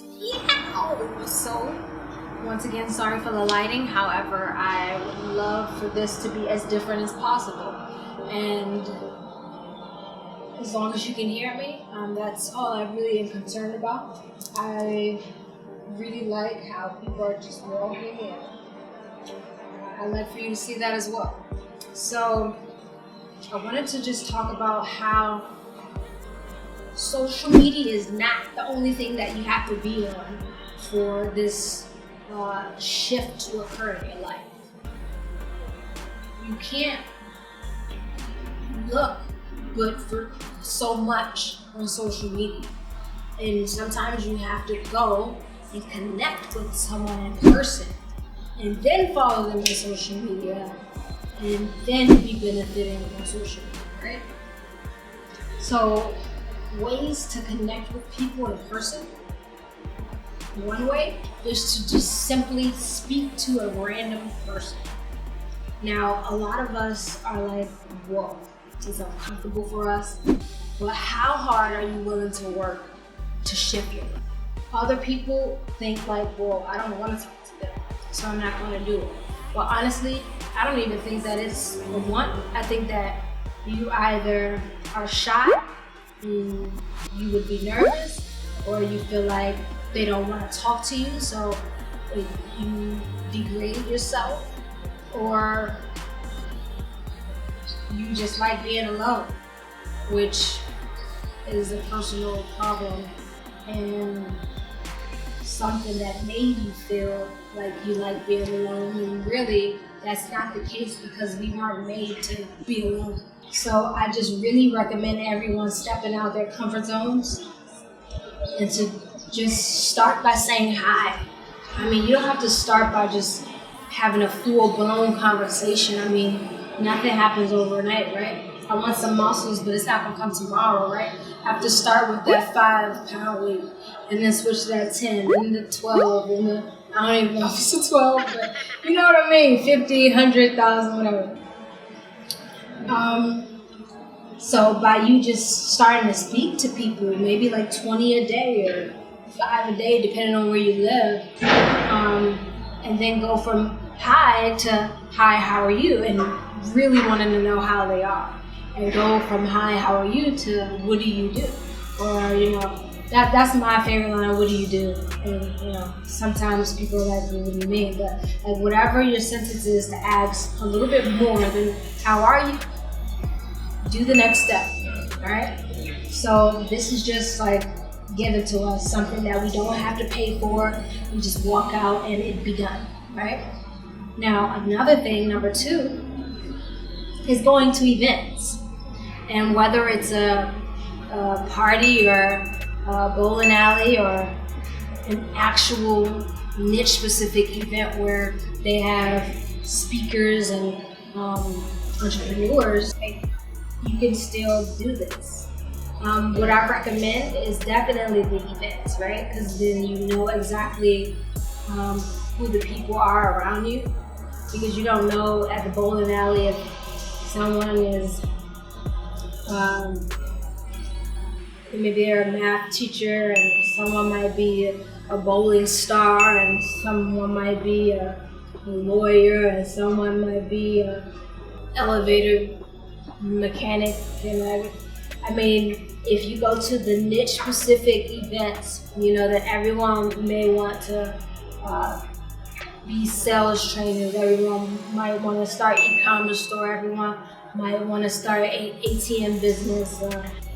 Yeah. So, once again, sorry for the lighting. However, I would love for this to be as different as possible. And as long as you can hear me, that's all I really am concerned about. I really like how people are just walking in. I'd like for you to see that as well. So, I wanted to just talk about how social media is not the only thing that you have to be on for this shift to occur in your life. You can't look good for so much on social media, and sometimes you have to go and connect with someone in person and then follow them on social media and then be benefiting on social media, right? So ways to connect with people in person. One way is to just simply speak to a random person. Now, a lot of us are like, whoa, this is uncomfortable for us, but how hard are you willing to work to shift your life? Other people think like, well, I don't want to talk to them, so I'm not going to do it. Well, honestly, I don't even think that it's a want. I think that you either are shy and you would be nervous, or you feel like they don't want to talk to you, so you degrade yourself, or you just like being alone, which is a personal problem and something that made you feel like you like being alone, and really that's not the case because we weren't made to be alone. So I just really recommend everyone stepping out their comfort zones and to just start by saying hi. I mean, you don't have to start by just having a full-blown conversation. I mean, nothing happens overnight, right? I want some muscles, but it's not gonna come tomorrow, right? I have to start with that 5-pound weight and then switch to that 10 and the 12 and the, I don't even know if it's a 12, but you know what I mean, 50, 100,000, whatever. So by you just starting to speak to people, maybe like 20 a day or 5 a day, depending on where you live, and then go from hi to hi, how are you, and really wanting to know how they are, and go from hi, how are you to what do you do, or that's my favorite line, what do you do? And sometimes people are like, well, what do you mean? But like whatever your sentence is to ask a little bit more than how are you, do the next step. All right, so this is just like given to us, something that we don't have to pay for. We just walk out and it be done, right? Now, another thing, number 2, is going to events. And whether it's a party or a bowling alley or an actual niche-specific event where they have speakers and entrepreneurs, you can still do this. What I recommend is definitely the events, right? Because then you know exactly who the people are around you. Because you don't know at the bowling alley if someone is, maybe they're a math teacher, and someone might be a bowling star, and someone might be a lawyer, and someone might be an elevator mechanic. I mean, if you go to the niche specific events, that everyone may want to be sales trainers, everyone might want to start e-commerce store, everyone might want to start an ATM business,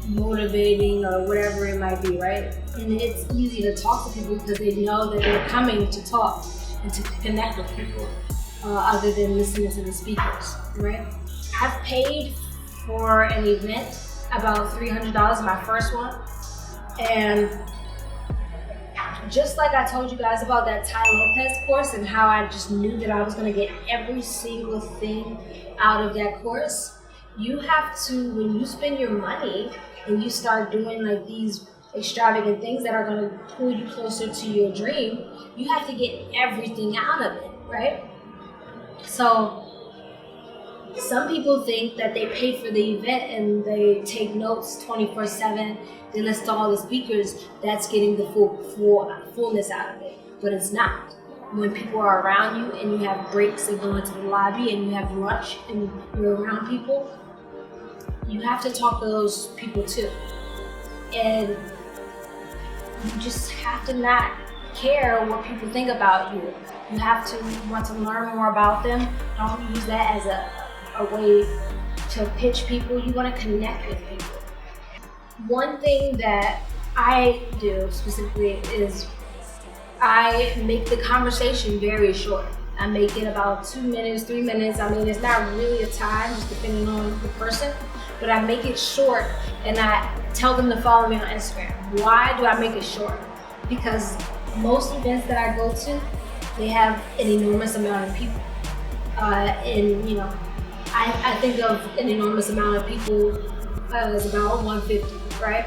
motivating or whatever it might be, right? And it's easy to talk to people because they know that they're coming to talk and to connect with people other than listening to the speakers, right? I've paid for an event about $300, my first one, and just like I told you guys about that Tai Lopez course and how I just knew that I was going to get every single thing out of that course, you have to, when you spend your money and you start doing like these extravagant things that are going to pull you closer to your dream, you have to get everything out of it, right? So Some people think that they pay for the event and they take notes 24/7. They listen to all the speakers. That's getting the fullness out of it, but it's not. When people are around you and you have breaks and go into the lobby and you have lunch and you're around people, you have to talk to those people too. And you just have to not care what people think about you. You have to want to learn more about them. Don't use that as a way to pitch people. You want to connect with people. One thing that I do specifically is I make the conversation very short. I make it about 2 minutes, 3 minutes. I mean, it's not really a time, just depending on the person, but I make it short and I tell them to follow me on Instagram. Why do I make it short? Because most events that I go to, they have an enormous amount of people. And you know, I think of an enormous amount of people as about 150, right?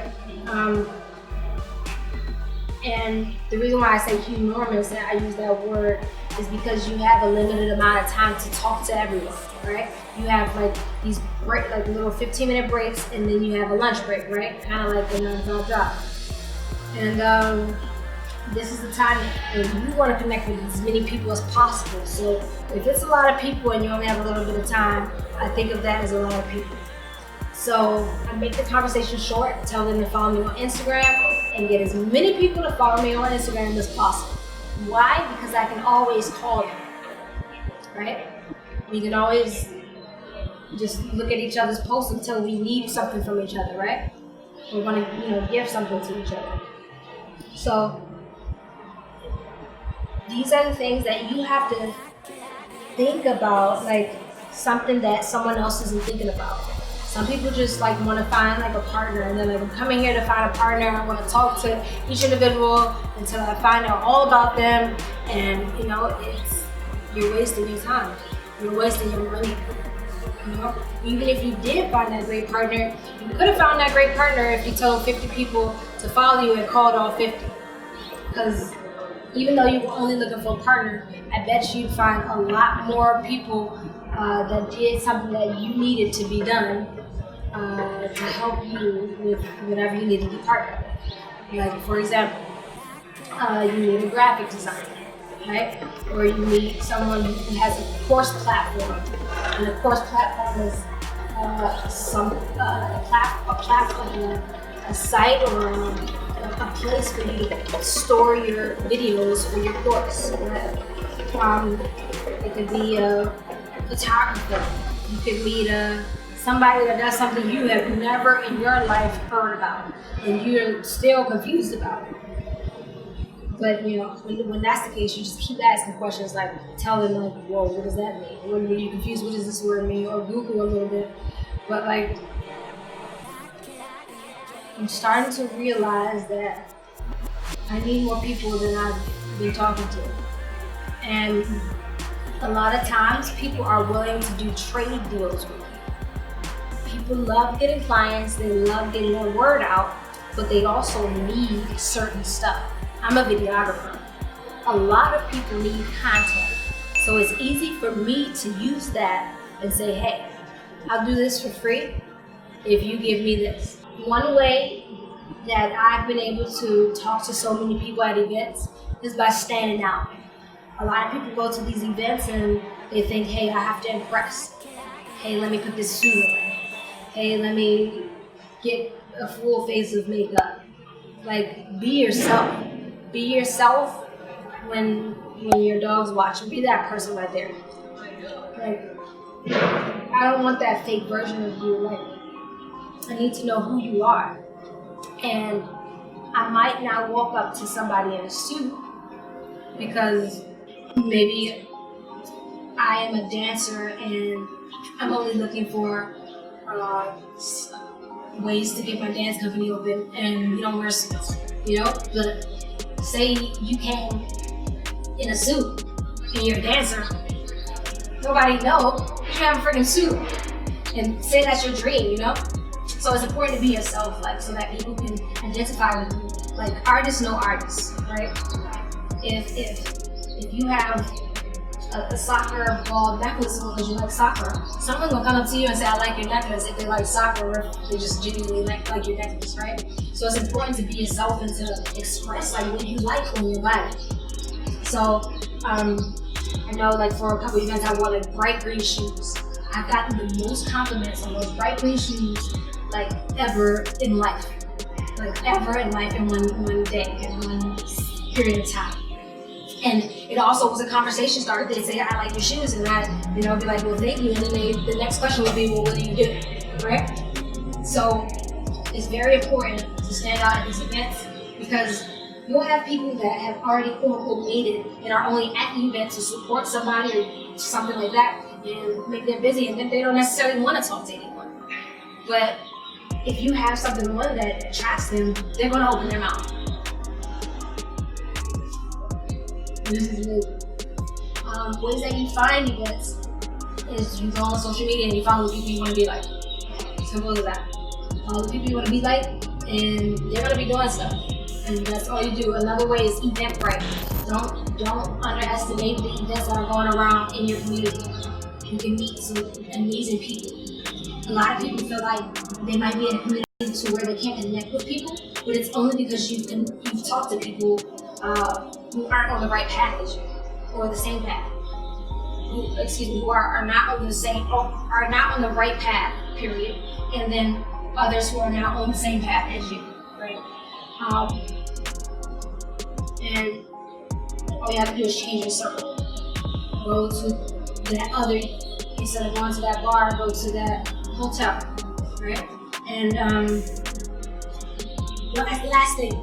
And the reason why I say enormous and I use that word is because you have a limited amount of time to talk to everyone, right? You have like these little 15-minute breaks, and then you have a lunch break, right? Kind of like a 9-to-5 job. And this is the time when you want to connect with as many people as possible. So if it's a lot of people and you only have a little bit of time, I think of that as a lot of people. So I make the conversation short, tell them to follow me on Instagram, and get as many people to follow me on Instagram as possible. Why? Because I can always call them, right? We can always just look at each other's posts until we need something from each other, right? We want to, give something to each other. So these are the things that you have to think about, like something that someone else isn't thinking about. Some people just like want to find like a partner, and then like I'm coming here to find a partner. I want to talk to each individual until I find out all about them, and you're wasting your time. You're wasting your money. Even if you did find that great partner, you could have found that great partner if you told 50 people to follow you and called all 50. Because even though you were only looking for a partner, I bet you'd find a lot more people that did something that you needed to be done to help you with whatever you needed to partner with. Like, for example, you need a graphic designer, right? Or you need someone who has a course platform. And a course platform is a site or a place where you store your videos for your course. It could be a photographer. You could meet somebody that does something you have never in your life heard about, and you're still confused about it. But when that's the case, you just keep asking questions, like tell them like, whoa, what does that mean? When you're confused, what does this word mean? Or Google a little bit. But like, I'm starting to realize that I need more people than I've been talking to. And a lot of times people are willing to do trade deals with you. People love getting clients, they love getting their word out, but they also need certain stuff. I'm a videographer. A lot of people need content. So it's easy for me to use that and say, hey, I'll do this for free if you give me this. One way that I've been able to talk to so many people at events is by standing out. A lot of people go to these events and they think, hey, I have to impress. Hey, let me put this suit on. Hey, let me get a full face of makeup. Like, be yourself. Be yourself when your dog's watching. Be that person right there. Like, I don't want that fake version of you. Like, I need to know who you are. And I might not walk up to somebody in a suit because maybe I am a dancer and I'm only looking for ways to get my dance company open, and we don't wear suits, But say you came in a suit and you're a dancer, nobody knows you have a freaking suit, and say that's your dream, So it's important to be yourself, like, so that people can identify with you. Like, artists know artists, right? If you have a soccer ball necklace on because you like soccer. Someone will come up to you and say, I like your necklace if they like soccer or if they just genuinely like your necklace, right? So it's important to be yourself and to express like what you like on your body. So I know like for a couple events I wore like bright green shoes. I've gotten the most compliments on those bright green shoes like ever in life. Like ever in life in one day, in one period of time. And it also was a conversation starter. They'd say, I like your shoes, and I'd be like, well, thank you. And then the next question would be, well, what do you do, right? So it's very important to stand out at these events because you'll have people that have already quote unquote made it and are only at the event to support somebody or something like that and make them busy, and then they don't necessarily want to talk to anyone. But if you have something on that attracts them, they're going to open their mouth. This is me. Ways that you find events is you go on social media and you follow the people you want to be like. Simple as that. Follow the people you want to be like, and they're going to be doing stuff. And that's all you do. Another way is Eventbrite. Don't underestimate the events that are going around in your community. You can meet some amazing people. A lot of people feel like they might be in a community to where they can't connect with people, but it's only because you've talked to people who aren't on the right path as you, or the same path. Who are not on the same, or are not on the right path, period. And then others who are not on the same path as you, right? And all you have to do is change your circle. Go to that other, instead of going to that bar, go to that hotel, right? And last thing,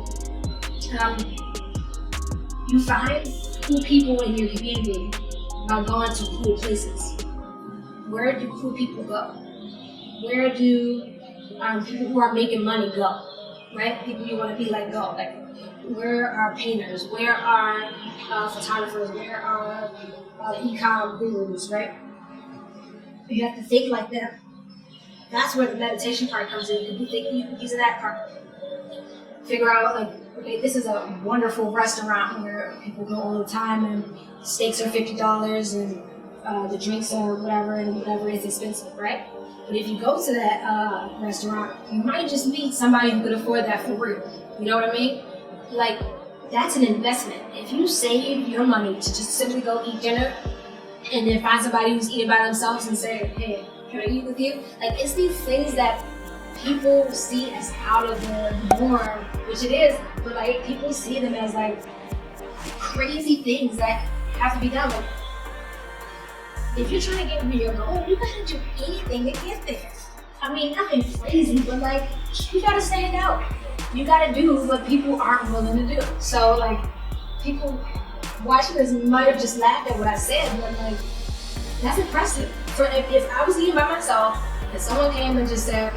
you find cool people in your community by going to cool places. Where do cool people go? Where do people who are making money go? Right? People you want to be like go. Like, where are painters? Where are photographers? Where are e-com gurus? Right? You have to think like them. That's where the meditation part comes in. You can use that part. Figure out like, okay, this is a wonderful restaurant where people go all the time, and steaks are $50, and the drinks are whatever, and whatever is expensive, right? But if you go to that restaurant, you might just meet somebody who could afford that for real. You know what I mean? Like, that's an investment. If you save your money to just simply go eat dinner, and then find somebody who's eating by themselves and say, hey, can I eat with you? Like, it's these things that people see as out of the norm, which it is, but like people see them as like crazy things that have to be done. Like, if you're trying to get to your goal, you gotta do anything to get there. I mean, nothing crazy, but like, you gotta stand out. You gotta do what people aren't willing to do. So like, people watching this might have just laughed at what I said, but like, that's impressive. So if I was eating by myself and someone came and just said,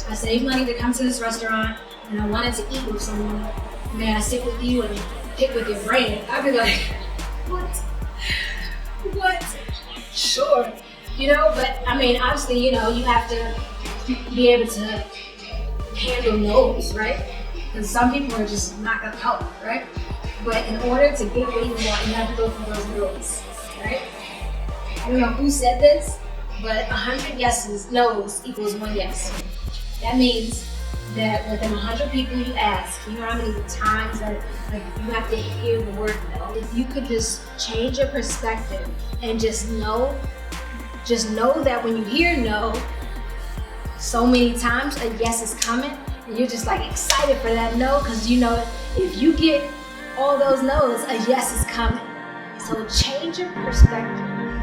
I saved money to come to this restaurant and I wanted to eat with someone, may I sit with you and pick with your brain? I'd be like, what? Sure. You know, but I mean, obviously, you know, you have to be able to handle no's, right? Because some people are just not gonna help, right? But in order to get what you want, you have to go for those no's, right? I don't know who said this, but 100 no's equals 1 yes. That means that within 100 people you ask, you know how many times that like, you have to hear the word no? If you could just change your perspective and just know that when you hear no so many times, a yes is coming, and you're just like excited for that no, because you know if you get all those no's, a yes is coming. So change your perspective.